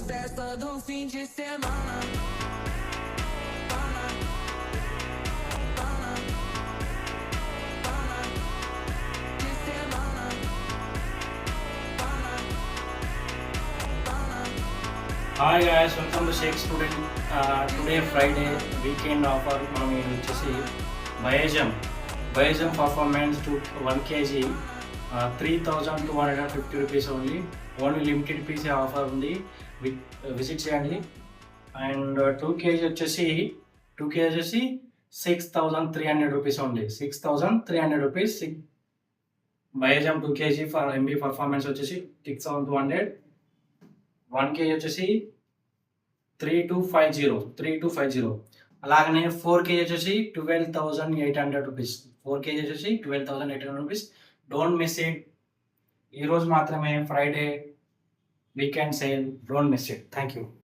festa do fim de semana. De semana. Hi guys, welcome to Shaik student. Today Friday weekend offer మనం ఇది వచ్చేసి Biozyme performance 1 kg 3,250 rupees only limited pieces offer ఉంది. Visit చేయండి. And 2 kg వచ్చేసి 6,300 rupees only. 6,300 rupees. Biozyme 2 kg for MB performance వచ్చేసి 6,200. 1 kg వచ్చేసి 3250. అలాగనే 4 kg వచ్చేసి 12,800 రూపీస్. 4 kg వచ్చేసి 12,800 రూపీస్. Don't miss it. ఈరోజు మాత్రమే Friday weekend sale. Don't miss it. Thank you.